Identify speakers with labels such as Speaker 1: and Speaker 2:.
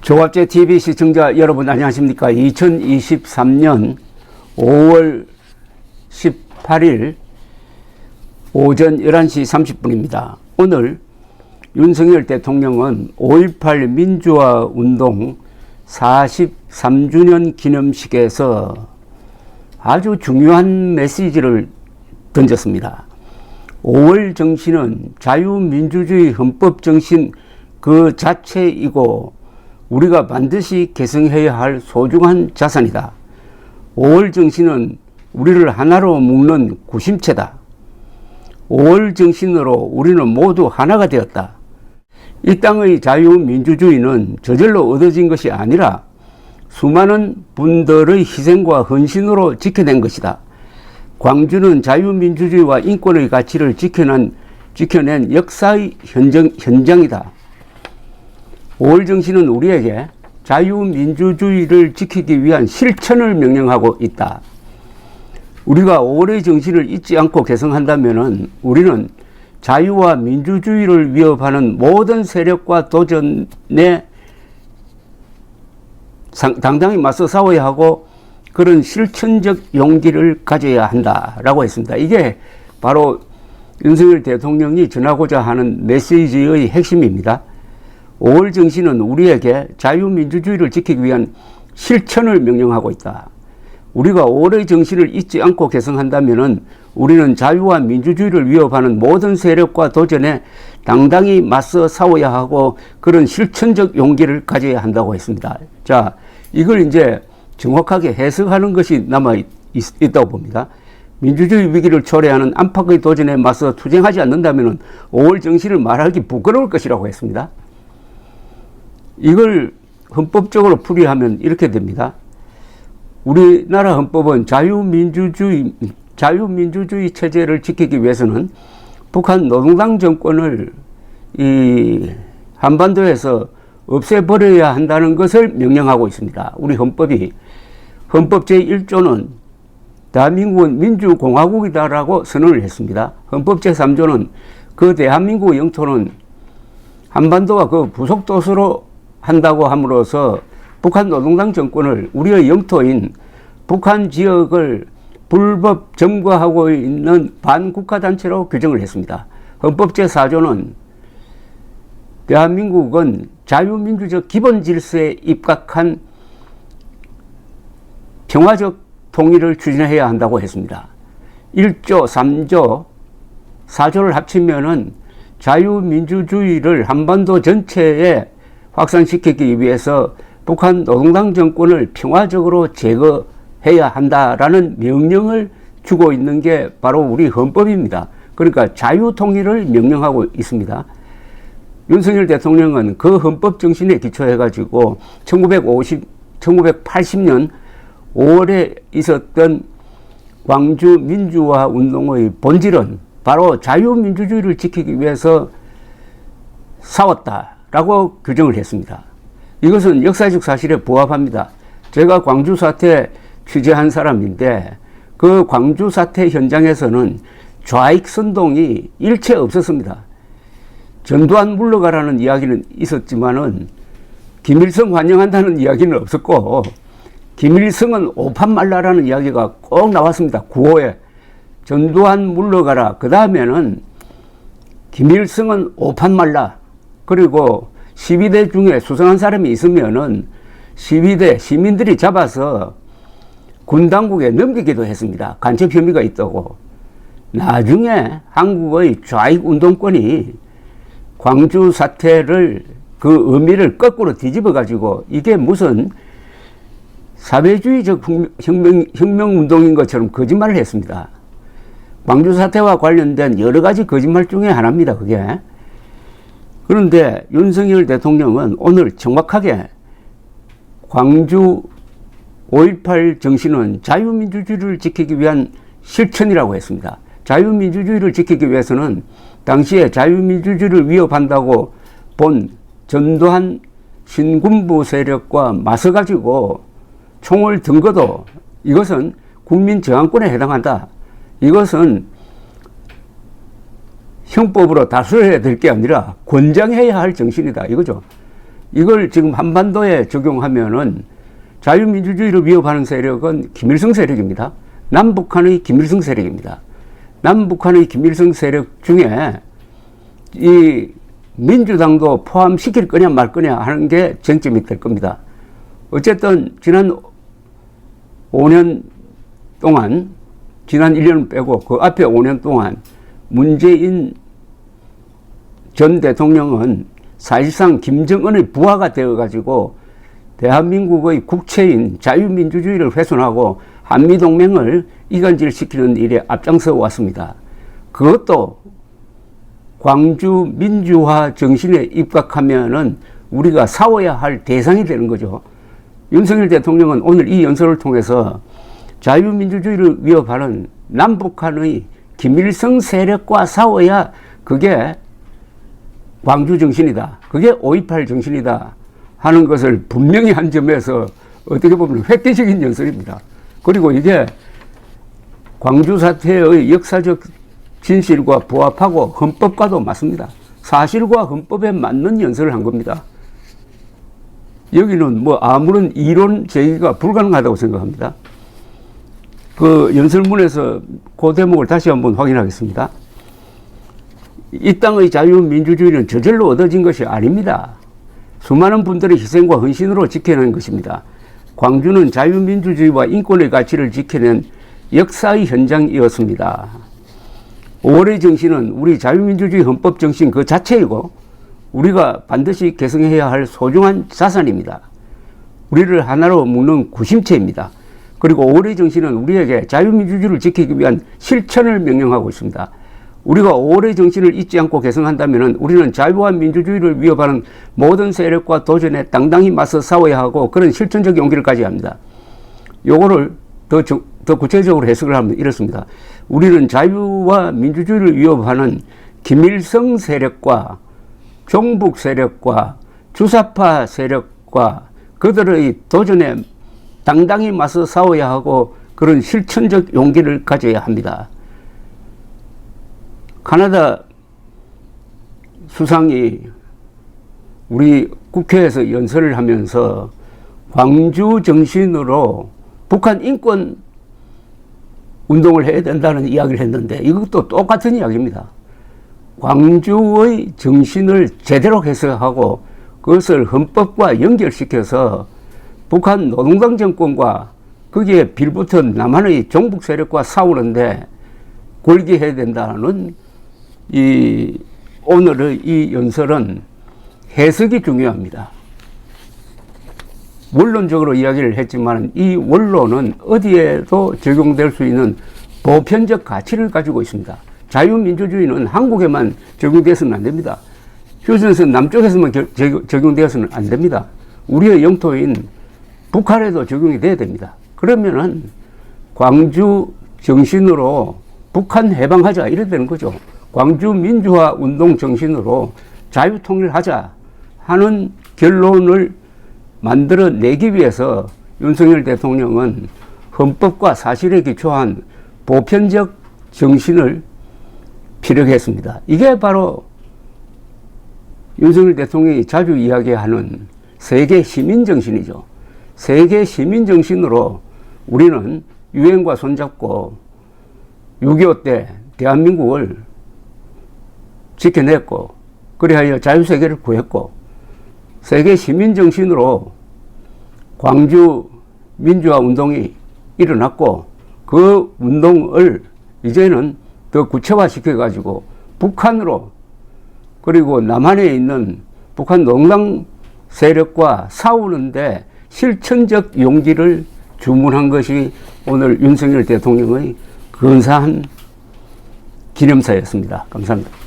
Speaker 1: 조갑제 TV 시청자 여러분 안녕하십니까? 2023년 5월 18일 오전 11시 30분입니다. 오늘 윤석열 대통령은 5.18 민주화 운동 43주년 기념식에서 아주 중요한 메시지를 던졌습니다. 5월 정신은 자유민주주의 헌법 정신 그 자체이고 우리가 반드시 계승해야 할 소중한 자산이다. 5월 정신은 우리를 하나로 묶는 구심체다. 5월 정신으로 우리는 모두 하나가 되었다. 이 땅의 자유민주주의는 저절로 얻어진 것이 아니라 수많은 분들의 희생과 헌신으로 지켜낸 것이다. 광주는 자유민주주의와 인권의 가치를 지켜낸 역사의 현장이다. 5월 정신은 우리에게 자유민주주의를 지키기 위한 실천을 명령하고 있다. 우리가 5월의 정신을 잊지 않고 계승한다면 우리는 자유와 민주주의를 위협하는 모든 세력과 도전에 당당히 맞서 싸워야 하고 그런 실천적 용기를 가져야 한다라고 했습니다. 이게 바로 윤석열 대통령이 전하고자 하는 메시지의 핵심입니다. 5월 정신은 우리에게 자유민주주의를 지키기 위한 실천을 명령하고 있다. 우리가 5월의 정신을 잊지 않고 계승한다면 우리는 자유와 민주주의를 위협하는 모든 세력과 도전에 당당히 맞서 싸워야 하고 그런 실천적 용기를 가져야 한다고 했습니다. 자, 이걸 이제 정확하게 해석하는 것이 남아 있다고 봅니다. 민주주의 위기를 초래하는 안팎의 도전에 맞서 투쟁하지 않는다면 5월 정신을 말하기 부끄러울 것이라고 했습니다. 이걸 헌법적으로 풀이하면 이렇게 됩니다. 우리나라 헌법은 자유민주주의 체제를 지키기 위해서는 북한 노동당 정권을 이 한반도에서 없애버려야 한다는 것을 명령하고 있습니다. 우리 헌법 제1조는 대한민국은 민주공화국이다라고 선언을 했습니다. 헌법 제3조는 그 대한민국의 영토는 한반도가 그 부속도서로 한다고 함으로써 북한 노동당 정권을 우리의 영토인 북한 지역을 불법 점거하고 있는 반국가단체로 규정을 했습니다. 헌법 제4조는 대한민국은 자유민주적 기본질서에 입각한 평화적 통일을 추진해야 한다고 했습니다. 1조, 3조, 4조를 합치면은 자유민주주의를 한반도 전체에 확산시키기 위해서 북한 노동당 정권을 평화적으로 제거해야 한다라는 명령을 주고 있는 게 바로 우리 헌법입니다. 그러니까 자유통일을 명령하고 있습니다. 윤석열 대통령은 그 헌법 정신에 기초해가지고 1980년 5월에 있었던 광주 민주화 운동의 본질은 바로 자유민주주의를 지키기 위해서 싸웠다라고 규정을 했습니다. 이것은 역사적 사실에 부합합니다. 제가 광주 사태 취재한 사람인데 그 광주 사태 현장에서는 좌익 선동이 일체 없었습니다. 전두환 물러가라는 이야기는 있었지만은 김일성 환영한다는 이야기는 없었고 김일성은 오판 말라라는 이야기가 꼭 나왔습니다. 9호에 전두환 물러가라. 그 다음에는 김일성은 오판 말라. 그리고 12대 중에 수상한 사람이 있으면은 12대 시민들이 잡아서 군 당국에 넘기기도 했습니다. 간첩 혐의가 있다고. 나중에 한국의 좌익 운동권이 광주 사태를 그 의미를 거꾸로 뒤집어 가지고 이게 무슨 사회주의적 혁명 운동인 것처럼 거짓말을 했습니다. 광주 사태와 관련된 여러 가지 거짓말 중에 하나입니다. 그게. 그런데 윤석열 대통령은 오늘 정확하게 광주 5.18 정신은 자유민주주의를 지키기 위한 실천이라고 했습니다. 자유민주주의를 지키기 위해서는 당시에 자유민주주의를 위협한다고 본 전두환 신군부 세력과 맞서가지고 총을 든 것도 이것은 국민저항권에 해당한다. 이것은 형법으로 다스려야 될 게 아니라 권장해야 할 정신이다 이거죠. 이걸 지금 한반도에 적용하면은 자유민주주의를 위협하는 세력은 김일성 세력입니다. 남북한의 김일성 세력입니다. 남북한의 김일성 세력 중에 이 민주당도 포함시킬 거냐 말 거냐 하는 게 쟁점이 될 겁니다. 어쨌든 지난 5년 동안, 지난 1년 빼고 그 앞에 5년 동안 문재인 전 대통령은 사실상 김정은의 부하가 되어가지고 대한민국의 국채인 자유민주주의를 훼손하고 한미동맹을 이간질시키는 일에 앞장서 왔습니다. 그것도 광주 민주화 정신에 입각하면은 우리가 싸워야 할 대상이 되는 거죠. 윤석열 대통령은 오늘 이 연설을 통해서 자유민주주의를 위협하는 남북한의 김일성 세력과 싸워야 그게 광주 정신이다. 그게 5.18 정신이다. 하는 것을 분명히 한 점에서 어떻게 보면 획기적인 연설입니다. 그리고 이게 광주 사태의 역사적 진실과 부합하고 헌법과도 맞습니다. 사실과 헌법에 맞는 연설을 한 겁니다. 여기는 뭐 아무런 이론 제기가 불가능하다고 생각합니다. 그 연설문에서 그 대목을 다시 한번 확인하겠습니다. 이 땅의 자유민주주의는 저절로 얻어진 것이 아닙니다. 수많은 분들의 희생과 헌신으로 지켜낸 것입니다. 광주는 자유민주주의와 인권의 가치를 지켜낸 역사의 현장이었습니다. 5월의 정신은 우리 자유민주주의 헌법 정신 그 자체이고 우리가 반드시 계승해야 할 소중한 자산입니다. 우리를 하나로 묶는 구심체입니다. 그리고 5월의 정신은 우리에게 자유민주주의를 지키기 위한 실천을 명령하고 있습니다. 우리가 5월의 정신을 잊지 않고 계승한다면 우리는 자유와 민주주의를 위협하는 모든 세력과 도전에 당당히 맞서 싸워야 하고 그런 실천적 용기를 가져야 합니다. 요거를 더 구체적으로 해석을 하면 이렇습니다. 우리는 자유와 민주주의를 위협하는 김일성 세력과 종북 세력과 주사파 세력과 그들의 도전에 당당히 맞서 싸워야 하고 그런 실천적 용기를 가져야 합니다. 카나다 수상이 우리 국회에서 연설을 하면서 광주 정신으로 북한 인권 운동을 해야 된다는 이야기를 했는데 이것도 똑같은 이야기입니다. 광주의 정신을 제대로 해석하고 그것을 헌법과 연결시켜서 북한 노동당 정권과 거기에 빌붙은 남한의 종북 세력과 싸우는데 골기해야 된다는 오늘의 이 연설은 해석이 중요합니다. 원론적으로 이야기를 했지만 이 원론은 어디에도 적용될 수 있는 보편적 가치를 가지고 있습니다. 자유민주주의는 한국에만 적용되어서는 안 됩니다. 휴전선 남쪽에서만 적용되어서는 안 됩니다. 우리의 영토인 북한에도 적용이 돼야 됩니다. 그러면은 광주 정신으로 북한 해방하자 이래 되는 거죠. 광주 민주화 운동 정신으로 자유통일하자 하는 결론을 만들어내기 위해서 윤석열 대통령은 헌법과 사실에 기초한 보편적 정신을 피력했습니다. 이게 바로 윤석열 대통령이 자주 이야기하는 세계 시민 정신이죠. 세계 시민 정신으로 우리는 유엔과 손잡고 6.25 때 대한민국을 지켜냈고 그리하여 자유세계를 구했고 세계 시민 정신으로 광주 민주화 운동이 일어났고 그 운동을 이제는 더 구체화시켜 가지고 북한으로 그리고 남한에 있는 북한 농당 세력과 싸우는데 실천적 용기를 주문한 것이 오늘 윤석열 대통령의 근사한 기념사였습니다. 감사합니다.